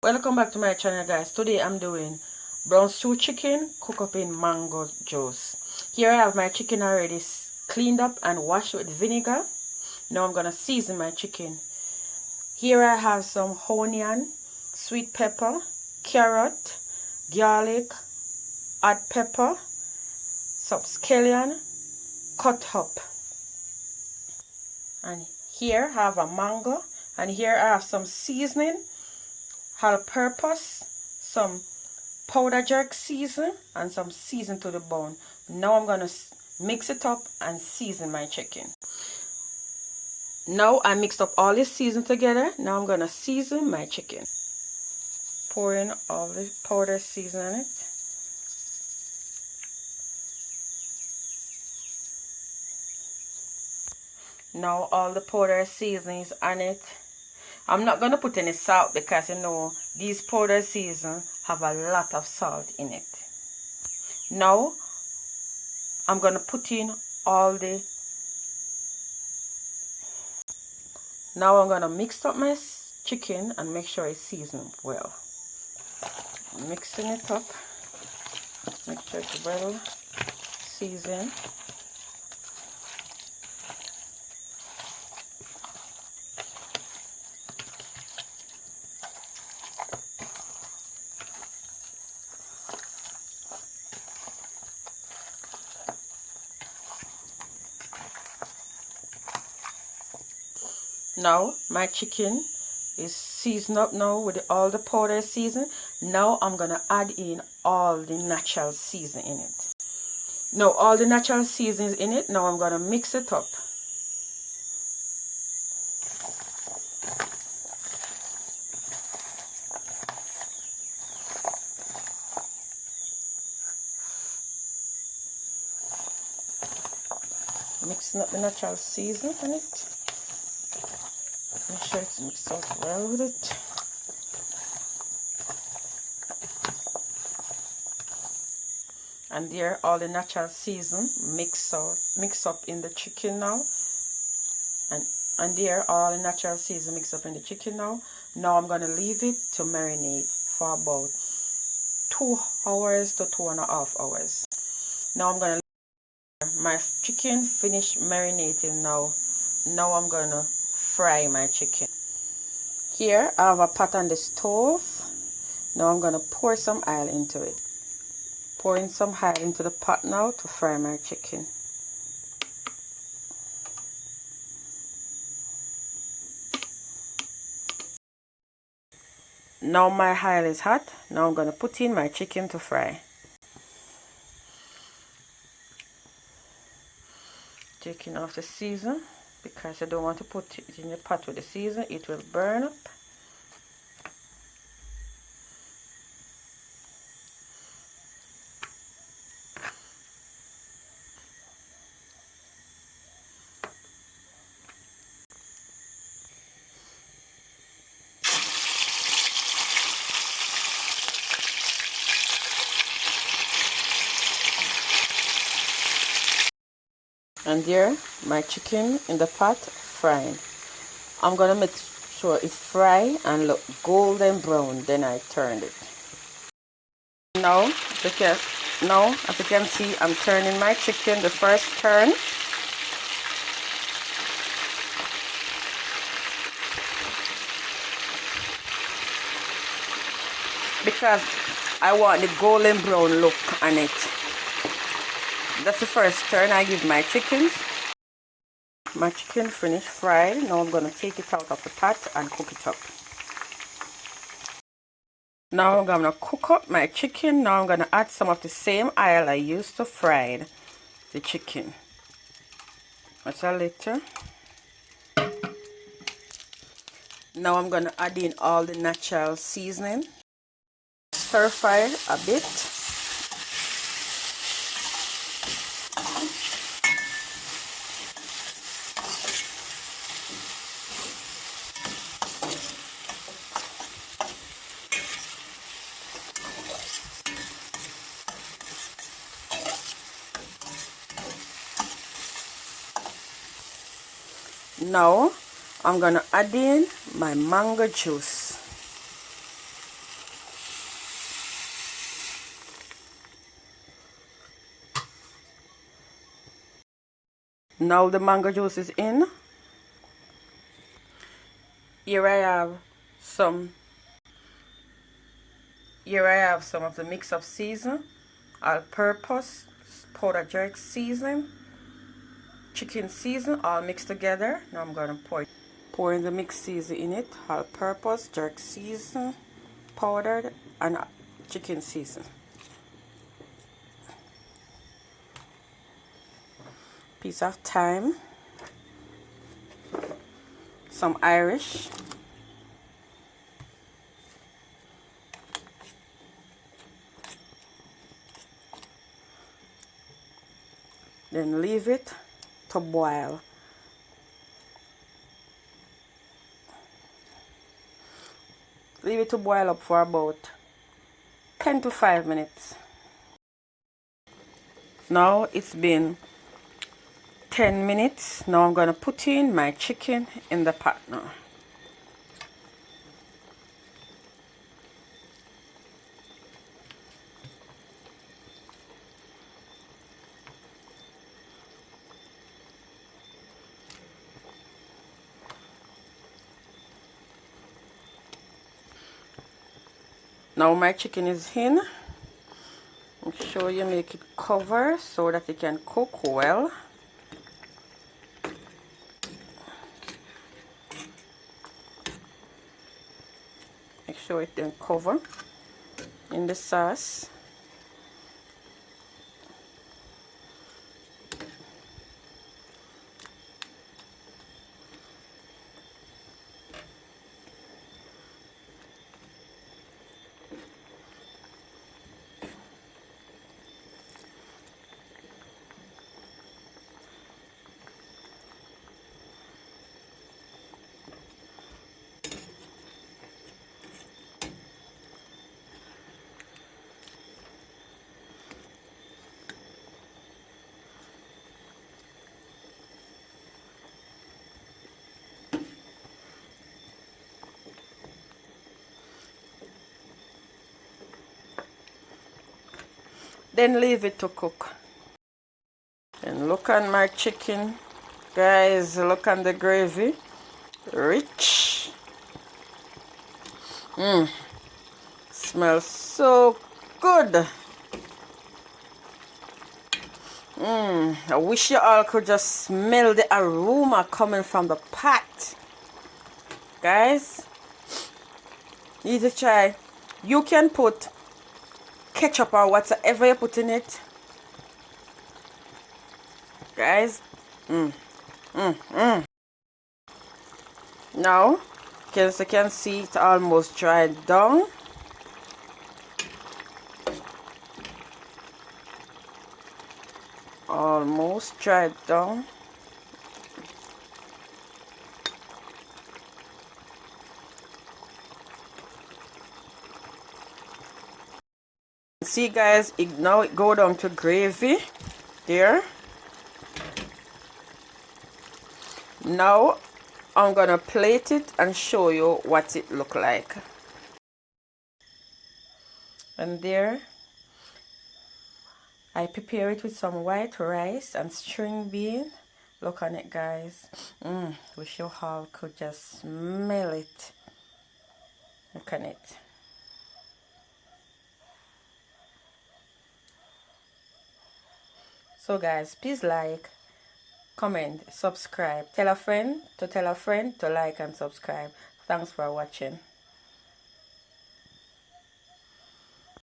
Welcome back to my channel, guys. Today I'm doing brown stew chicken cook up in mango juice. Here I have my chicken already cleaned up and washed with vinegar. Now I'm gonna season my chicken. Here I have some onion, sweet pepper, carrot, garlic, hot pepper, some scallion cut up, and here I have a mango, and here I have some seasoning, all-purpose, some powder jerk season, and some season to the bone. Now I'm gonna mix it up and season my chicken. Now I mixed up all this season together. Now I'm gonna season my chicken. Pour in all the powder season in it. Now all the powder seasonings on it. I'm not going to put any salt because you know these powder seasons have a lot of salt in it. Now I'm going to put in all the... Now I'm going to mix up my chicken and make sure it's seasoned well. Mixing it up. Make sure it's well seasoned. Now my chicken is seasoned up now with all the powder season. Now I'm gonna add in all the natural season in it. Now all the natural seasons in it. Now I'm gonna mix it up. Mixing up the natural season in it. Make sure it's mixed out well with it. And there all the natural season mix up in the chicken now. And there all the natural season mix up in the chicken now. Now I'm gonna leave it to marinate for about 2 hours to 2.5 hours. Now I'm gonna let my chicken finish marinating now. Now I'm gonna fry my chicken. Here I have a pot on the stove. Now I'm gonna pour some oil into it. Pouring some oil into the pot now to fry my chicken. Now my oil is hot. Now I'm gonna put in my chicken to fry. Taking off the season, because I don't want to put it in the pot with the season, it will burn up. And there my chicken in the pot frying. I'm gonna make sure it's fried and look golden brown, then I turn it. Now as you can see, I'm turning my chicken the first turn. Because I want the golden brown look on it. That's the first turn I give my chickens. My chicken finished fried. Now I'm going to take it out of the pot and cook it up. Now I'm going to cook up my chicken. Now I'm going to add some of the same oil I used to fry the chicken. That's a little. Now I'm going to add in all the natural seasoning. Stir fry a bit. Now I'm gonna add in my mango juice. Now the mango juice is in. Here I have some of the mix up season, all-purpose, powder jerk season, chicken season, all mixed together. Now I'm gonna pour in the mixed season in it, all-purpose, jerk season, powdered, and chicken season. Piece of thyme, some Irish, then leave it to boil. Leave it to boil up for about 10 to 5 minutes. Now it's been 10 minutes. Now I'm gonna put in my chicken in the pot now. Now my chicken is in. Make sure you make it cover so that it can cook well. Make sure it then cover in the sauce. Then leave it to cook. And look on my chicken, guys. Look on the gravy, rich. Smells so good. I wish you all could just smell the aroma coming from the pot, guys. You need to try. You can put ketchup or whatever you put in it, guys. Now, as you can see, it's almost dried down. Almost dried down. See, guys, now it go down to gravy there. Now I'm gonna plate it and show you what it look like. And there I prepare it with some white rice and string bean. Look on it, guys. Wish you all could just smell it. Look on it. So guys, please like, comment, subscribe. Tell a friend to like and subscribe. Thanks for watching.